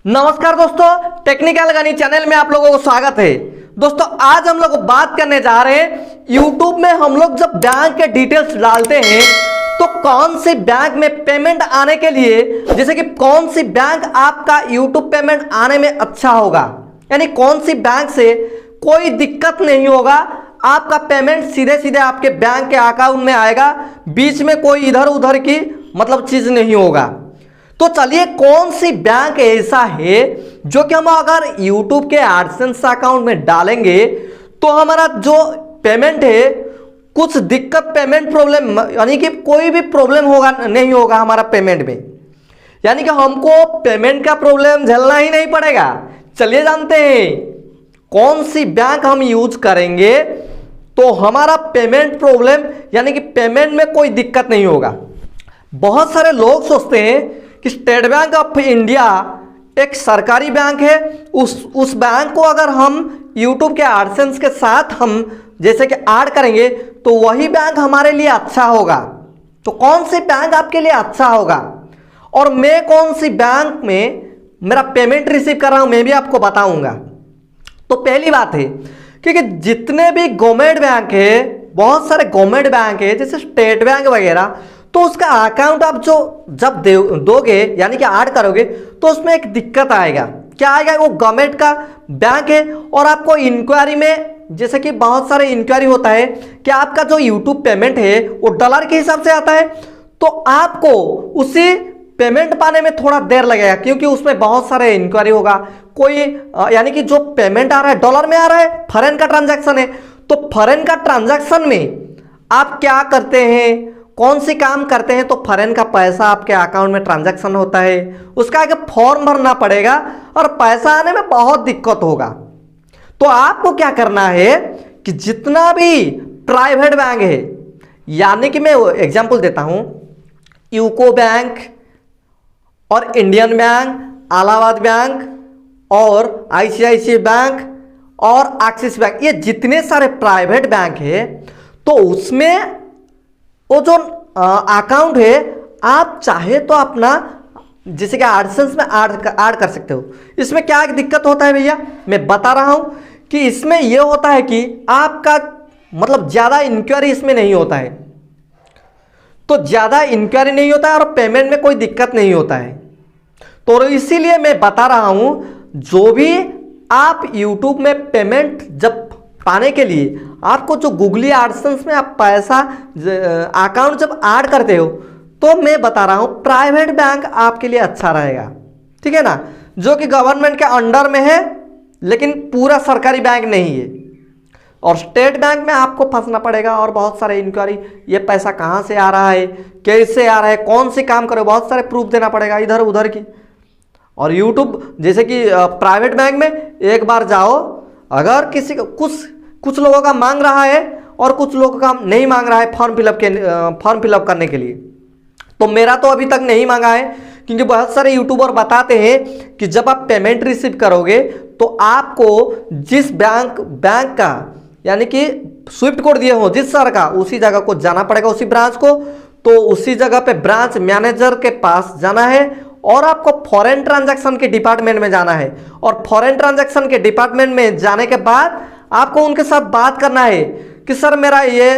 नमस्कार दोस्तों, टेक्निकल गणित चैनल में आप लोगों को स्वागत है। दोस्तों आज हम लोग बात करने जा रहे हैं यूट्यूब में हम लोग जब बैंक के डिटेल्स डालते हैं तो कौन सी बैंक में पेमेंट आने के लिए, जैसे कि कौन सी बैंक आपका यूट्यूब पेमेंट आने में अच्छा होगा, यानी कौन सी बैंक से कोई दिक्कत नहीं होगा, आपका पेमेंट सीधे सीधे आपके बैंक के अकाउंट में आएगा, बीच में कोई इधर उधर की मतलब चीज नहीं होगा। तो चलिए कौन सी बैंक ऐसा है जो कि हम अगर YouTube के एडसेंस अकाउंट में डालेंगे तो हमारा जो पेमेंट है कुछ दिक्कत, पेमेंट प्रॉब्लम, यानी कि कोई भी प्रॉब्लम होगा नहीं होगा हमारा पेमेंट में, यानी कि हमको पेमेंट का प्रॉब्लम झेलना ही नहीं पड़ेगा। चलिए जानते हैं कौन सी बैंक हम यूज करेंगे तो हमारा पेमेंट प्रॉब्लम यानी कि पेमेंट में कोई दिक्कत नहीं होगा। बहुत सारे लोग सोचते हैं कि स्टेट बैंक ऑफ इंडिया एक सरकारी बैंक है, उस बैंक को अगर हम यूट्यूब के एडसेंस के साथ हम जैसे कि ऐड करेंगे तो वही बैंक हमारे लिए अच्छा होगा। तो कौन सी बैंक आपके लिए अच्छा होगा और मैं कौन सी बैंक में मेरा पेमेंट रिसीव कर रहा हूं मैं भी आपको बताऊंगा। तो पहली बात है क्योंकि जितने भी गवर्नमेंट बैंक है, बहुत सारे गवर्नमेंट बैंक है जैसे स्टेट बैंक वगैरह, तो उसका अकाउंट आप जो जब दोगे यानी कि ऐड करोगे तो उसमें एक दिक्कत आएगा। क्या आएगा? वो गवर्नमेंट का बैंक है और आपको इंक्वायरी में, जैसे कि बहुत सारे इंक्वायरी होता है कि आपका जो यूट्यूब पेमेंट है वो डॉलर के हिसाब से आता है, तो आपको उसी पेमेंट पाने में थोड़ा देर लगेगा क्योंकि उसमें बहुत सारे इंक्वायरी होगा। कोई यानी कि जो पेमेंट आ रहा है डॉलर में आ रहा है, फॉरेन का ट्रांजैक्शन है, तो फॉरेन का ट्रांजैक्शन में आप क्या करते हैं, कौन सी काम करते हैं, तो फॉरेन का पैसा आपके अकाउंट में ट्रांजैक्शन होता है, उसका आगे फॉर्म भरना पड़ेगा और पैसा आने में बहुत दिक्कत होगा। तो आपको क्या करना है कि जितना भी प्राइवेट बैंक है, यानी कि मैं एग्जांपल देता हूं, यूको बैंक और इंडियन बैंक, इलाहाबाद बैंक और आईसीआईसीआई बैंक और एक्सिस बैंक, ये जितने सारे प्राइवेट बैंक है तो उसमें वो जो अकाउंट है आप चाहे तो अपना जैसे कि एडसेंस में ऐड कर सकते हो। इसमें क्या दिक्कत होता है भैया, मैं बता रहा हूं कि इसमें यह होता है कि आपका मतलब ज्यादा इंक्वायरी इसमें नहीं होता है, तो ज्यादा इंक्वायरी नहीं होता है और पेमेंट में कोई दिक्कत नहीं होता है। तो इसीलिए मैं बता रहा हूं जो भी आप यूट्यूब में पेमेंट जब पाने के लिए आपको जो गूगली एडसेंस में आप पैसा अकाउंट जब ऐड करते हो तो मैं बता रहा हूं प्राइवेट बैंक आपके लिए अच्छा रहेगा, ठीक है ना, जो कि गवर्नमेंट के अंडर में है लेकिन पूरा सरकारी बैंक नहीं है। और स्टेट बैंक में आपको फंसना पड़ेगा और बहुत सारे इंक्वायरी, ये पैसा कहां से आ रहा है, कैसे आ रहा है, कौन से काम करो, बहुत सारे प्रूफ देना पड़ेगा इधर उधर की। और यूट्यूब जैसे कि प्राइवेट बैंक में एक बार जाओ, अगर किसी को कुछ लोगों का मांग रहा है और कुछ लोगों का नहीं मांग रहा है फॉर्म फिलअप करने के लिए, तो मेरा तो अभी तक नहीं मांगा है क्योंकि बहुत सारे यूट्यूबर बताते हैं कि जब आप पेमेंट रिसीव करोगे तो आपको जिस बैंक का यानी कि स्विफ्ट कोड दिए हो जिस सर का, उसी जगह को जाना पड़ेगा, उसी ब्रांच को, तो उसी जगह पे ब्रांच मैनेजर के पास जाना है और आपको फॉरेन ट्रांजैक्शन के डिपार्टमेंट में जाना है। और फॉरेन ट्रांजैक्शन के डिपार्टमेंट में जाने के बाद आपको उनके साथ बात करना है कि सर मेरा ये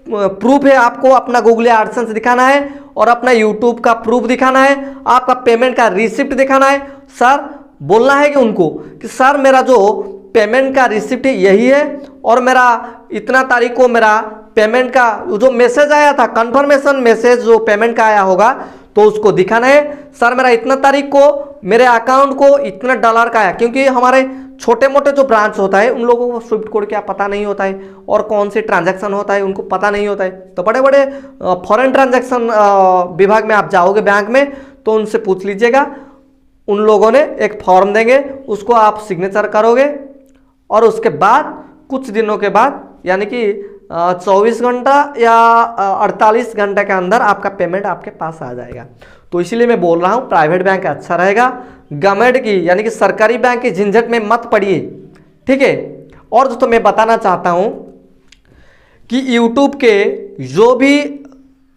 प्रूफ है, आपको अपना गूगल एडसेंस दिखाना है और अपना यूट्यूब का प्रूफ दिखाना है, आपका पेमेंट का रिसिप्ट दिखाना है। सर बोलना है कि उनको कि सर मेरा जो पेमेंट का रिसिप्ट यही है और मेरा इतना तारीख को मेरा पेमेंट का जो मैसेज आया था, कंफर्मेशन मैसेज जो पेमेंट का आया होगा, तो उसको दिखाना है। सर मेरा इतना तारीख को मेरे अकाउंट को इतना डॉलर का आया, क्योंकि हमारे छोटे मोटे जो ब्रांच होता है उन लोगों को स्विफ्ट कोड क्या पता नहीं होता है और कौन से ट्रांजैक्शन होता है उनको पता नहीं होता है। तो बड़े बड़े फॉरेन ट्रांजैक्शन विभाग में आप जाओगे बैंक में तो उनसे पूछ लीजिएगा, उन लोगों ने एक फॉर्म देंगे, उसको आप सिग्नेचर करोगे और उसके बाद कुछ दिनों के बाद यानी कि 24 घंटा या 48 घंटे के अंदर आपका पेमेंट आपके पास आ जाएगा। तो इसीलिए मैं बोल रहा हूँ प्राइवेट बैंक अच्छा रहेगा, गवर्नमेंट की यानी कि सरकारी बैंक की झंझट में मत पड़िए, ठीक है। और दोस्तों मैं बताना चाहता हूँ कि यूट्यूब के जो भी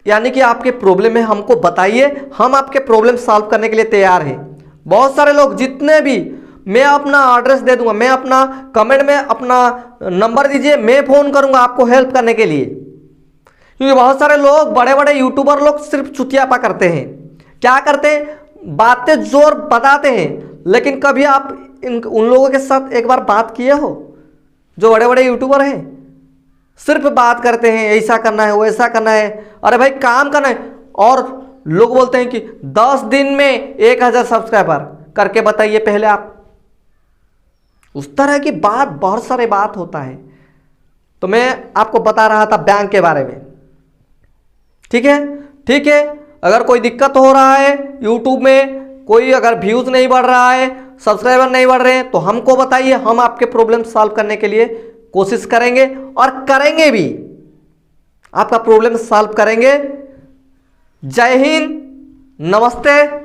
यानी कि आपके प्रॉब्लम है हमको बताइए, हम आपके प्रॉब्लम सॉल्व करने के लिए तैयार हैं। बहुत सारे लोग जितने भी, मैं अपना एड्रेस दे दूंगा, मैं अपना कमेंट में अपना नंबर दीजिए, मैं फोन करूंगा आपको हेल्प करने के लिए। क्योंकि बहुत सारे लोग, बड़े बड़े यूट्यूबर लोग सिर्फ चुतियापा करते हैं। क्या करते हैं? बातें जोर बताते हैं, लेकिन कभी आप उन लोगों के साथ एक बार बात किए हो जो बड़े बड़े यूट्यूबर हैं? सिर्फ बात करते हैं, ऐसा करना है वैसा करना है। अरे भाई काम करना है। और लोग बोलते हैं कि 10 दिन में 1000 सब्सक्राइबर करके बताइए पहले आप। उस तरह की बात, बहुत सारे बात होता है। तो मैं आपको बता रहा था बैंक के बारे में। ठीक है, ठीक है। अगर कोई दिक्कत हो रहा है यूट्यूब में, कोई अगर व्यूज नहीं बढ़ रहा है, सब्सक्राइबर नहीं बढ़ रहे हैं, तो हमको बताइए, हम आपके प्रॉब्लम सॉल्व करने के लिए कोशिश करेंगे और करेंगे भी। आपका प्रॉब्लम सॉल्व करेंगे। जय हिंद, नमस्ते।